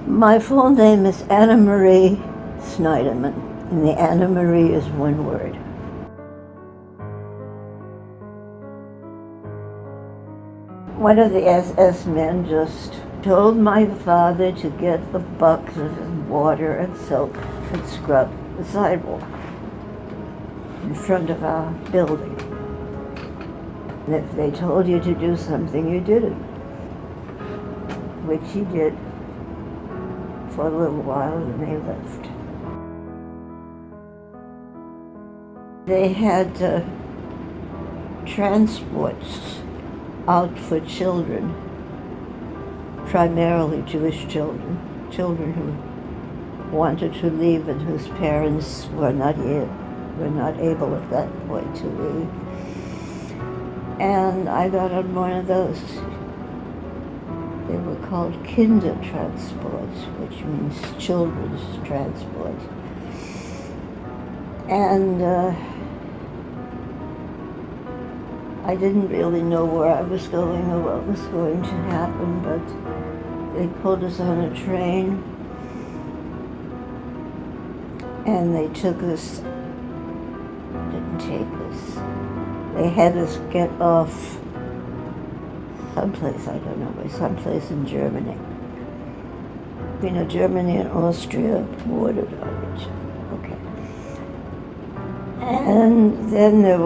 My full name is Annemarie Sniderman, and the Annemarie is one word. One of the SS men just told my father to get the buckets of water and soap and scrub the sidewalk in front of our building. And if they told you to do something, you did it, which he did for a little while, and they left. They had transports out for children, primarily Jewish children, children who wanted to leave and whose parents were not able at that point to leave. And I got on one of those. They were called Kindertransports, which means children's transport. And I didn't really know where I was going or what was going to happen, but they pulled us on a train and they took us, didn't take us, they had us get off someplace, I don't know where, someplace in Germany. You know, Germany and Austria bordered on each other, okay. And then there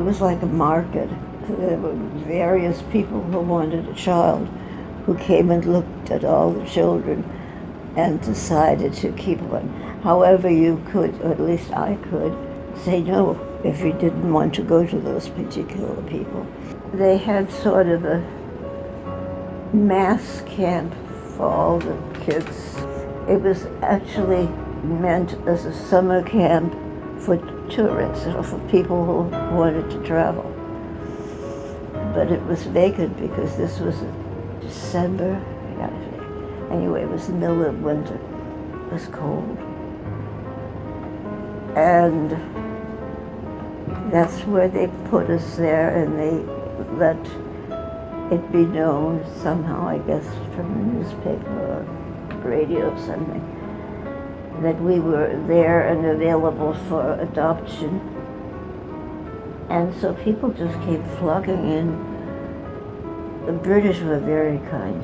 was like a market. There were various people who wanted a child who came and looked at all the children and decided to keep one. However, you could, or at least I could, say no if you didn't want to go to those particular people. They had sort of a mass camp for all the kids. It was actually meant as a summer camp for tourists or for people who wanted to travel. But it was vacant because this was December. Anyway, it was the middle of winter. It was cold. And that's where they put us there, and they let it be known somehow, I guess, from the newspaper or radio or something, that we were there and available for adoption. And so people just came flocking in. The British were very kind,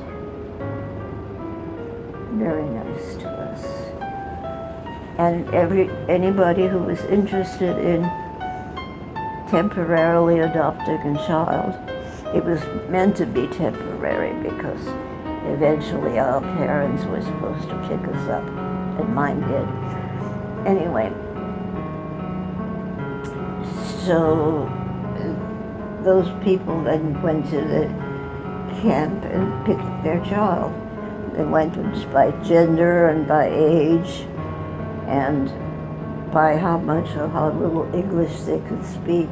very nice to us. And anybody who was interested in temporarily adopting a child, it was meant to be temporary because eventually our parents were supposed to pick us up, and mine did. Anyway, so those people then went to the camp and picked their child. They went by gender and by age and by how much or how little English they could speak.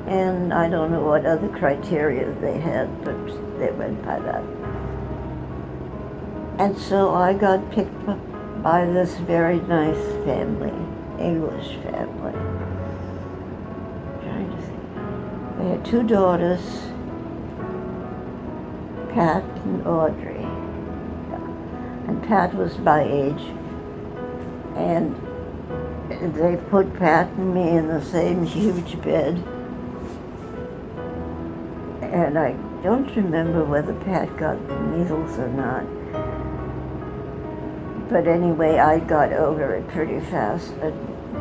And I don't know what other criteria they had, but they went by that. And so I got picked up by this very nice family, English family. I'm trying to think. They had two daughters, Pat and Audrey. And Pat was my age. And they put Pat and me in the same huge bed. And I don't remember whether Pat got the measles or not. But anyway, I got over it pretty fast. And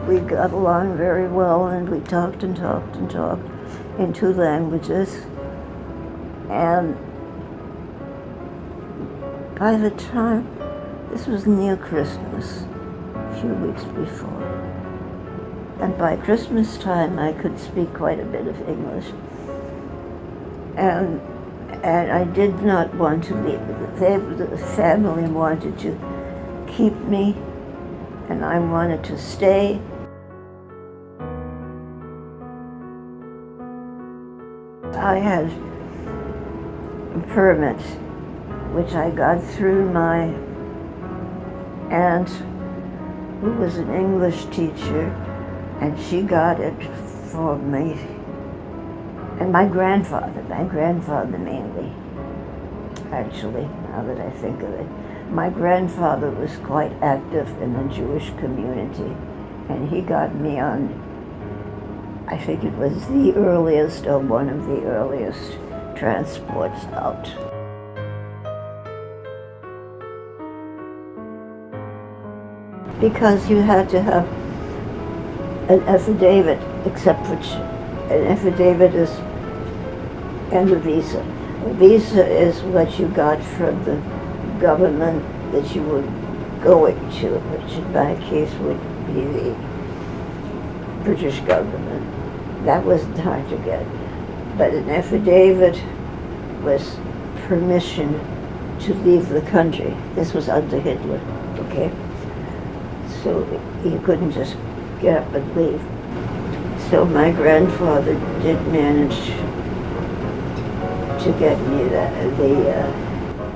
we got along very well, and we talked and talked and talked in two languages. And by the time, this was near Christmas, a few weeks before. And by Christmas time, I could speak quite a bit of English. And I did not want to leave. The family wanted to keep me, and I wanted to stay. I had a permit, which I got through my aunt, who was an English teacher, and she got it for me. And my grandfather mainly, actually, now that I think of it. My grandfather was quite active in the Jewish community, and he got me on, I think it was the earliest or one of the earliest transports out. Because you had to have an affidavit, except for an affidavit is and a visa. A visa is what you got from the government that you were going to, which in my case would be the British government. That wasn't hard to get. But an affidavit was permission to leave the country. This was under Hitler, okay? So you couldn't just get up and leave. So my grandfather did manage to get me the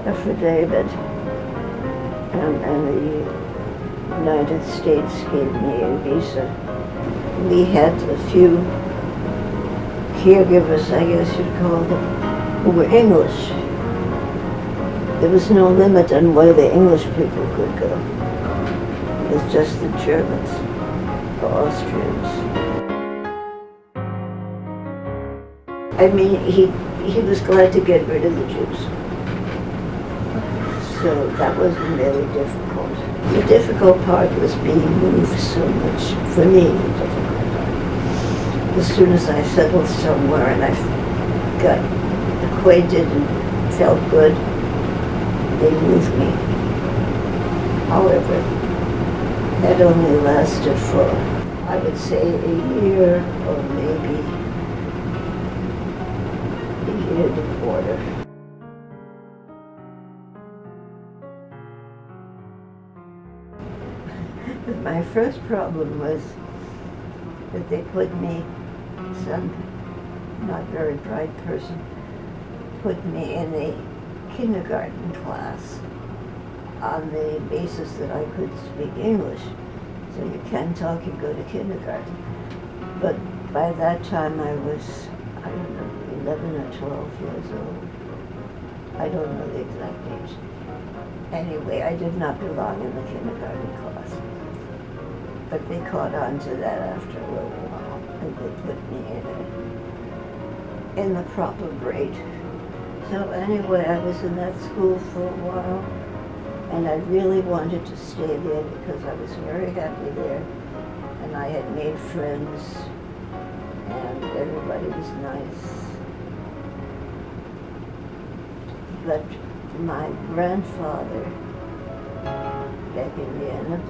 affidavit, and the United States gave me a visa. We had a few caregivers, I guess you'd call them, who were English. There was no limit on where the English people could go. It was just the Germans or Austrians. I mean, he was glad to get rid of the Jews. So that wasn't really difficult. The difficult part was being moved so much. For me, the difficult part. As soon as I settled somewhere and I got acquainted and felt good, they moved me. However, that only lasted for, I would say, a year or maybe a year and a quarter. My first problem was that they put me, some not very bright person, put me in a kindergarten class on the basis that I could speak English. So you can talk, you go to kindergarten. But by that time I was, I don't know, 11 or 12 years old. I don't know the exact age. Anyway, I did not belong in the kindergarten class. But they caught on to that after a little while, and they put me in the proper grade. So anyway, I was in that school for a while, and I really wanted to stay there because I was very happy there, and I had made friends, and everybody was nice. But my grandfather, back in Vienna,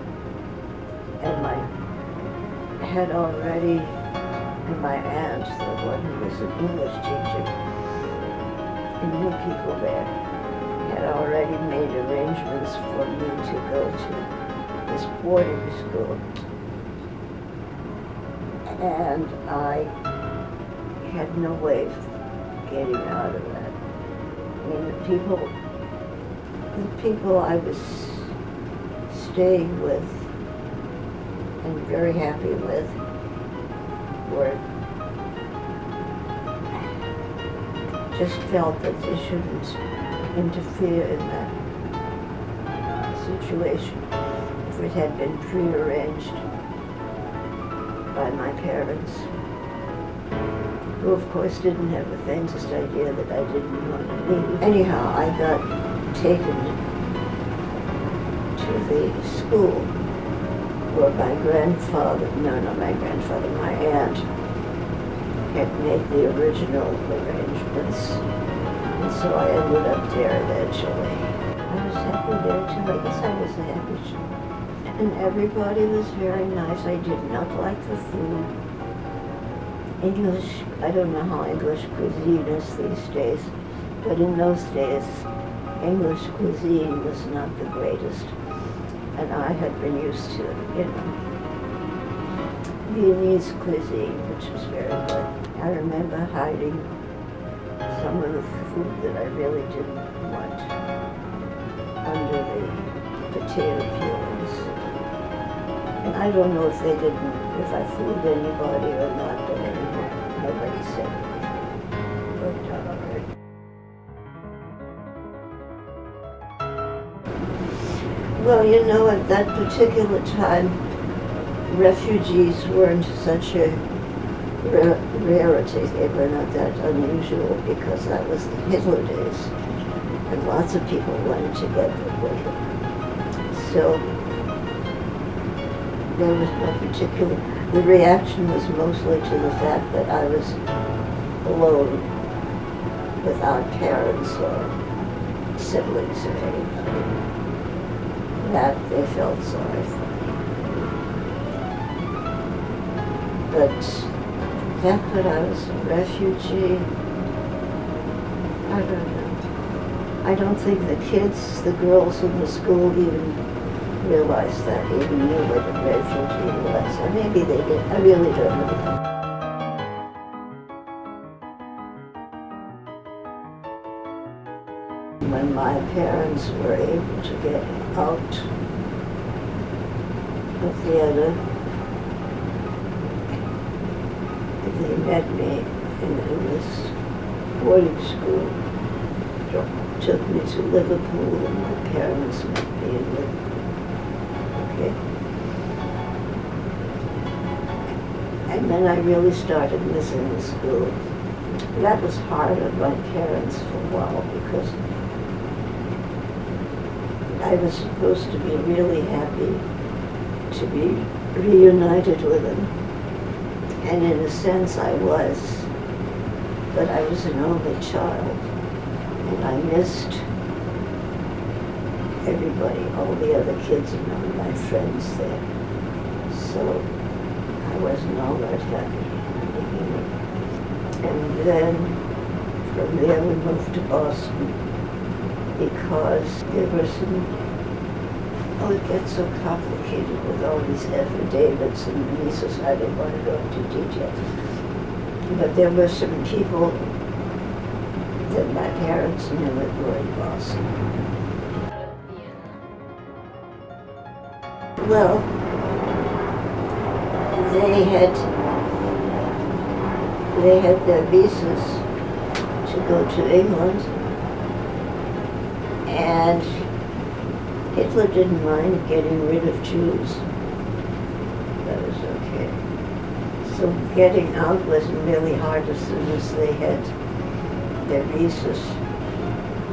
had already, and my aunt, the one who was an English teacher, and knew people there, had already made arrangements for me to go to this boarding school. And I had no way of getting out of that. I mean, the people I was staying with and very happy with were just felt that they shouldn't interfere in that situation if it had been prearranged by my parents, who of course didn't have the faintest idea that I didn't want to leave. Anyhow, I got taken to the school where my aunt had made the original arrangements. And so I ended up there eventually. I was happy there too. I guess I was happy. And everybody was very nice. I did not like the food. English, I don't know how English cuisine is these days, but in those days, English cuisine was not the greatest. And I had been used to, Viennese cuisine, which was very good. I remember hiding some of the food that I really didn't want under the potato peelings. And I don't know if I fooled anybody or not, but anyway, nobody said anything. It worked out all right. Well, you know, at that particular time, refugees weren't such a rarity. They were not that unusual because that was the Hitler days, and lots of people wanted to get away. So there was no particular. The reaction was mostly to the fact that I was alone, without parents or siblings or anybody. That they felt sorry for me. But the fact that I was a refugee, I don't know. I don't think the kids, the girls in the school even realized that, even knew what a refugee was. Or maybe they did. I really don't know. When my parents were able to get out of Vienna, they met me in this boarding school, took me to Liverpool, and my parents met me in Liverpool. Okay. And then I really started missing the school. That was hard on my parents for a while because I was supposed to be really happy to be reunited with them. And in a sense I was, but I was an only child. And I missed everybody, all the other kids and all my friends there. So I wasn't all that happy in the beginning. And then from there we moved to Boston because there were some, oh, it gets so complicated with all these affidavits and visas. I don't want to go into detail. But there were some people that my parents knew it were in Boston. Well, they had their visas to go to England, and Hitler didn't mind getting rid of Jews. That was okay. So getting out wasn't really hard as soon as they had their visas,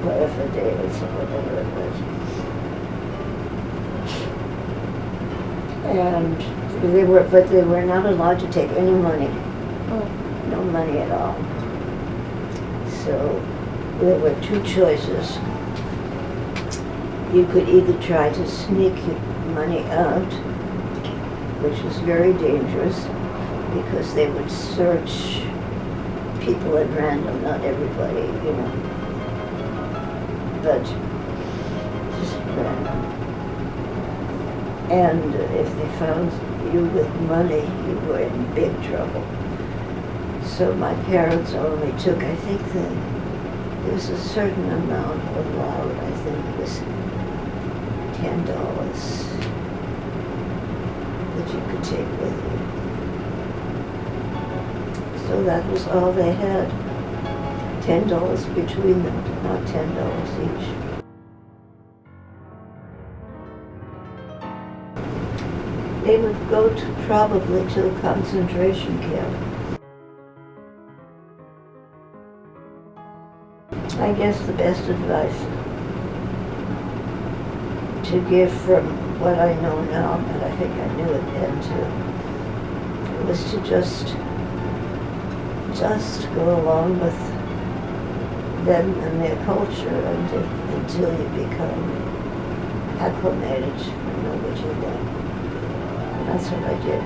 whatever days or whatever it was. And they were not allowed to take any money. No money at all. So there were two choices. You could either try to sneak your money out, which was very dangerous because they would search people at random, not everybody, you know, but just random. And if they found you with money, you were in big trouble. So my parents only took, I think there was a certain amount allowed, I think it was $10 that you could take with you. So that was all they had. $10 between them, not $10 each. They would go probably to a concentration camp. I guess the best advice to give from what I know now, but I think I knew it then too, was to just go along with them and their culture until you become acclimated and know what you want. And that's what I did.